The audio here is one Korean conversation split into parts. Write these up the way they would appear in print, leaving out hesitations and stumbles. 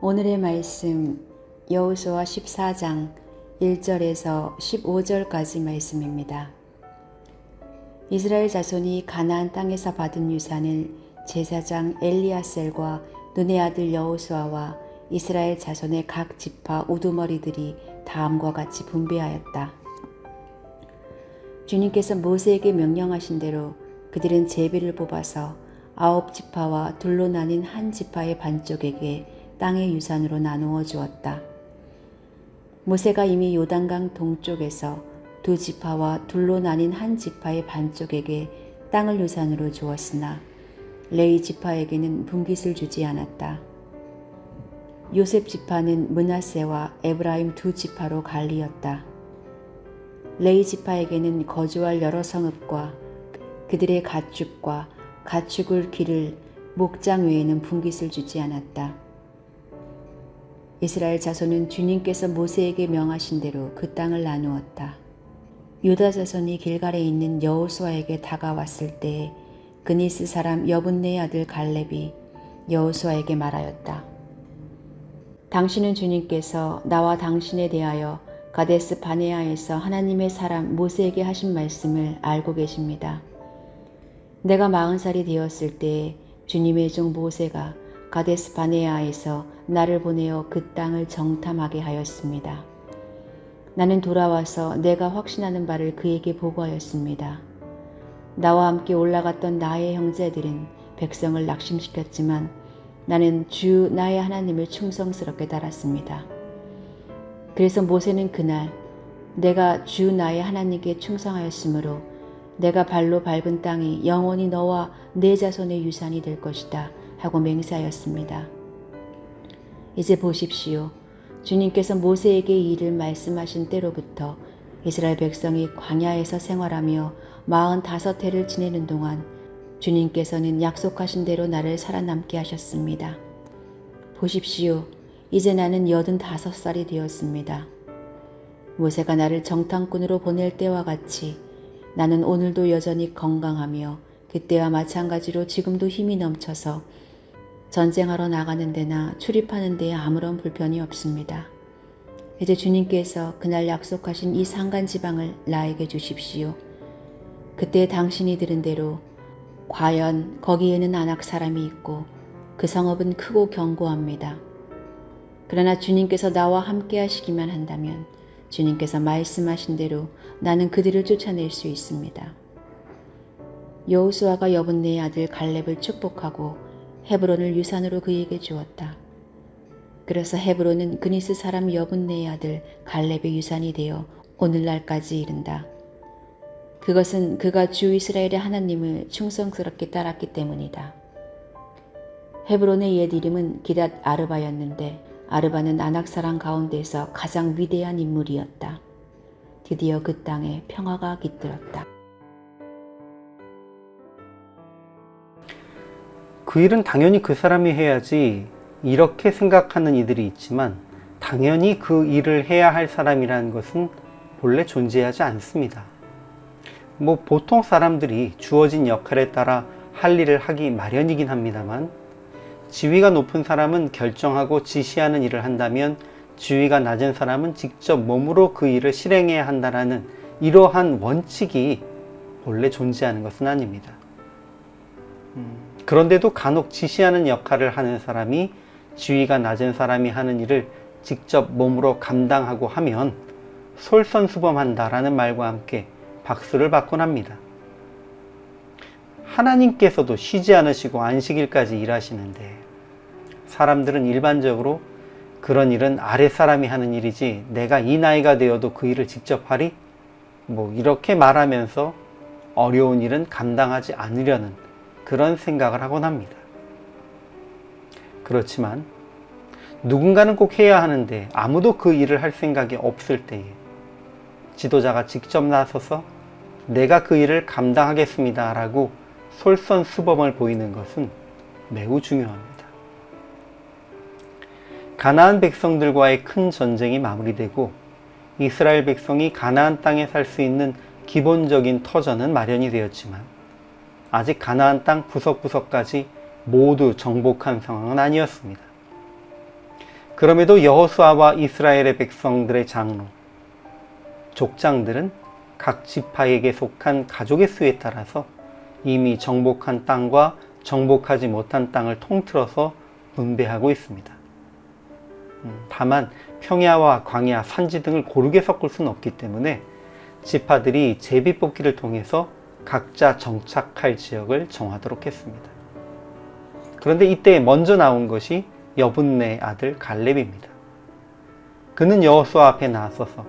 오늘의 말씀 여호수아 14장 1절에서 15절까지 말씀입니다. 이스라엘 자손이 가나안 땅에서 받은 유산을 제사장 엘리아셀과 눈의 아들 여호수아와 이스라엘 자손의 각 지파 우두머리들이 다음과 같이 분배하였다. 주님께서 모세에게 명령하신 대로 그들은 제비를 뽑아서 9지파와 둘로 나뉜 한 지파의 반쪽에게 땅의 유산으로 나누어 주었다. 모세가 이미 요단강 동쪽에서 2지파와 둘로 나뉜 한 지파의 반쪽에게 땅을 유산으로 주었으나 레위 지파에게는 분깃을 주지 않았다. 요셉 지파는 므낫세와 에브라임 2지파로 갈리었다. 레위 지파에게는 거주할 여러 성읍과 그들의 가축과 가축을 기를 목장 외에는 분깃을 주지 않았다. 이스라엘 자손은 주님께서 모세에게 명하신 대로 그 땅을 나누었다. 유다 자손이 길갈에 있는 여호수아에게 다가왔을 때에 그니스 사람 여분네의 아들 갈렙이 여호수아에게 말하였다. 당신은 주님께서 나와 당신에 대하여 가데스 바네아에서 하나님의 사람 모세에게 하신 말씀을 알고 계십니다. 내가 40살이 되었을 때에 주님의 종 모세가 가데스 바네아에서 나를 보내어 그 땅을 정탐하게 하였습니다. 나는 돌아와서 내가 확신하는 바를 그에게 보고하였습니다. 나와 함께 올라갔던 나의 형제들은 백성을 낙심시켰지만 나는 주 나의 하나님을 충성스럽게 따랐습니다. 그래서 모세는 그날 내가 주 나의 하나님께 충성하였으므로 내가 발로 밟은 땅이 영원히 너와 내 자손의 유산이 될 것이다 하고 맹세하였습니다. 이제 보십시오. 주님께서 모세에게 이 일을 말씀하신 때로부터 이스라엘 백성이 광야에서 생활하며 45해를 지내는 동안 주님께서는 약속하신 대로 나를 살아남게 하셨습니다. 보십시오. 이제 나는 85살이 되었습니다. 모세가 나를 정탐꾼으로 보낼 때와 같이 나는 오늘도 여전히 건강하며 그때와 마찬가지로 지금도 힘이 넘쳐서 전쟁하러 나가는 데나 출입하는 데에 아무런 불편이 없습니다. 이제 주님께서 그날 약속하신 이 산간지방을 나에게 주십시오. 그때 당신이 들은 대로 과연 거기에는 아낙 사람이 있고 그 성읍은 크고 견고합니다. 그러나 주님께서 나와 함께 하시기만 한다면 주님께서 말씀하신 대로 나는 그들을 쫓아낼 수 있습니다. 여호수아가 여분네의 아들 갈렙을 축복하고 헤브론을 유산으로 그에게 주었다. 그래서 헤브론은 그니스 사람 여분네의 아들 갈렙의 유산이 되어 오늘날까지 이른다. 그것은 그가 주 이스라엘의 하나님을 충성스럽게 따랐기 때문이다. 헤브론의 옛 이름은 기닷 아르바였는데 아르바는 아낙 사람 가운데서 가장 위대한 인물이었다. 드디어 그 땅에 평화가 깃들었다. 그 일은 당연히 그 사람이 해야지 이렇게 생각하는 이들이 있지만 당연히 그 일을 해야 할 사람이라는 것은 본래 존재하지 않습니다. 보통 사람들이 주어진 역할에 따라 할 일을 하기 마련이긴 합니다만 지위가 높은 사람은 결정하고 지시하는 일을 한다면 지위가 낮은 사람은 직접 몸으로 그 일을 실행해야 한다는 이러한 원칙이 본래 존재하는 것은 아닙니다. 그런데도 간혹 지시하는 역할을 하는 사람이 지위가 낮은 사람이 하는 일을 직접 몸으로 감당하고 하면 솔선수범한다라는 말과 함께 박수를 받곤 합니다. 하나님께서도 쉬지 않으시고 안식일까지 일하시는데 사람들은 일반적으로 그런 일은 아랫사람이 하는 일이지 내가 이 나이가 되어도 그 일을 직접 하리? 이렇게 말하면서 어려운 일은 감당하지 않으려는 그런 생각을 하곤 합니다. 그렇지만 누군가는 꼭 해야 하는데 아무도 그 일을 할 생각이 없을 때에 지도자가 직접 나서서 내가 그 일을 감당하겠습니다 라고 솔선수범을 보이는 것은 매우 중요합니다. 가나안 백성들과의 큰 전쟁이 마무리되고 이스라엘 백성이 가나안 땅에 살 수 있는 기본적인 터전은 마련이 되었지만 아직 가나안 땅 구석구석까지 모두 정복한 상황은 아니었습니다. 그럼에도 여호수아와 이스라엘의 백성들의 장로, 족장들은 각 지파에게 속한 가족의 수에 따라서 이미 정복한 땅과 정복하지 못한 땅을 통틀어서 분배하고 있습니다. 다만 평야와 광야, 산지 등을 고르게 섞을 수는 없기 때문에 지파들이 제비뽑기를 통해서 각자 정착할 지역을 정하도록 했습니다. 그런데 이때 먼저 나온 것이 여분네 아들 갈렙입니다. 그는 여호수아 앞에 나서서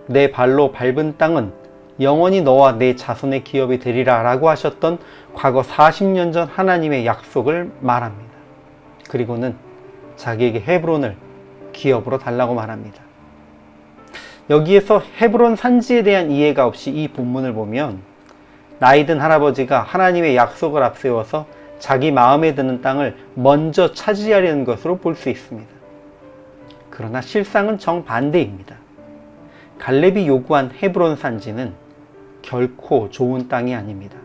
내 발로 밟은 땅은 영원히 너와 내 자손의 기업이 되리라 라고 하셨던 과거 40년 전 하나님의 약속을 말합니다. 그리고는 자기에게 헤브론을 기업으로 달라고 말합니다. 여기에서 헤브론 산지에 대한 이해가 없이 이 본문을 보면 나이든 할아버지가 하나님의 약속을 앞세워서 자기 마음에 드는 땅을 먼저 차지하려는 것으로 볼 수 있습니다. 그러나 실상은 정반대입니다. 갈렙이 요구한 헤브론 산지는 결코 좋은 땅이 아닙니다.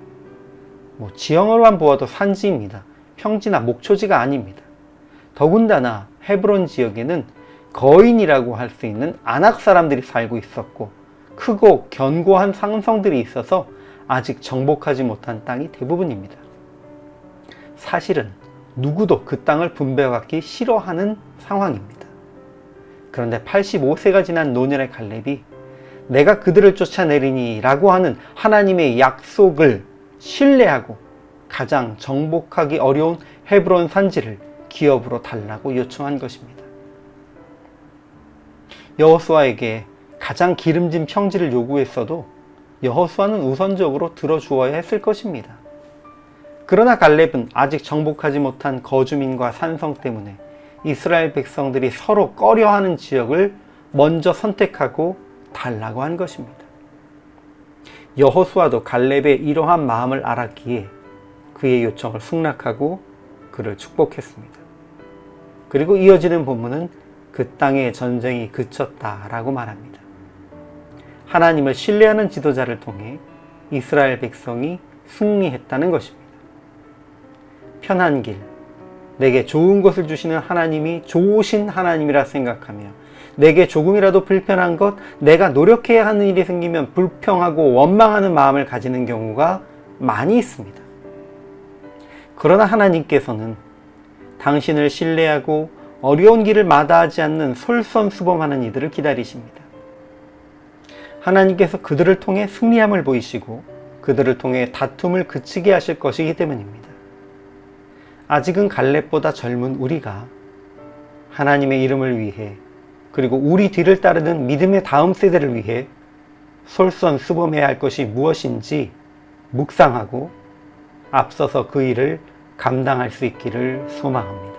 지형으로만 보아도 산지입니다. 평지나 목초지가 아닙니다. 더군다나 헤브론 지역에는 거인이라고 할 수 있는 아낙 사람들이 살고 있었고 크고 견고한 상성들이 있어서 아직 정복하지 못한 땅이 대부분입니다. 사실은 누구도 그 땅을 분배받기 싫어하는 상황입니다. 그런데 85세가 지난 노년의 갈렙이 내가 그들을 쫓아내리니 라고 하는 하나님의 약속을 신뢰하고 가장 정복하기 어려운 헤브론 산지를 기업으로 달라고 요청한 것입니다. 여호수아에게 가장 기름진 평지를 요구했어도 여호수아는 우선적으로 들어주어야 했을 것입니다. 그러나 갈렙은 아직 정복하지 못한 거주민과 산성 때문에 이스라엘 백성들이 서로 꺼려하는 지역을 먼저 선택하고 달라고 한 것입니다. 여호수아도 갈렙의 이러한 마음을 알았기에 그의 요청을 승낙하고 그를 축복했습니다. 그리고 이어지는 본문은 그 땅의 전쟁이 그쳤다라고 말합니다. 하나님을 신뢰하는 지도자를 통해 이스라엘 백성이 승리했다는 것입니다. 편한 길, 내게 좋은 것을 주시는 하나님이 좋으신 하나님이라 생각하며 내게 조금이라도 불편한 것, 내가 노력해야 하는 일이 생기면 불평하고 원망하는 마음을 가지는 경우가 많이 있습니다. 그러나 하나님께서는 당신을 신뢰하고 어려운 길을 마다하지 않는 솔선수범하는 이들을 기다리십니다. 하나님께서 그들을 통해 승리함을 보이시고 그들을 통해 다툼을 그치게 하실 것이기 때문입니다. 아직은 갈렙보다 젊은 우리가 하나님의 이름을 위해 그리고 우리 뒤를 따르는 믿음의 다음 세대를 위해 솔선수범해야 할 것이 무엇인지 묵상하고 앞서서 그 일을 감당할 수 있기를 소망합니다.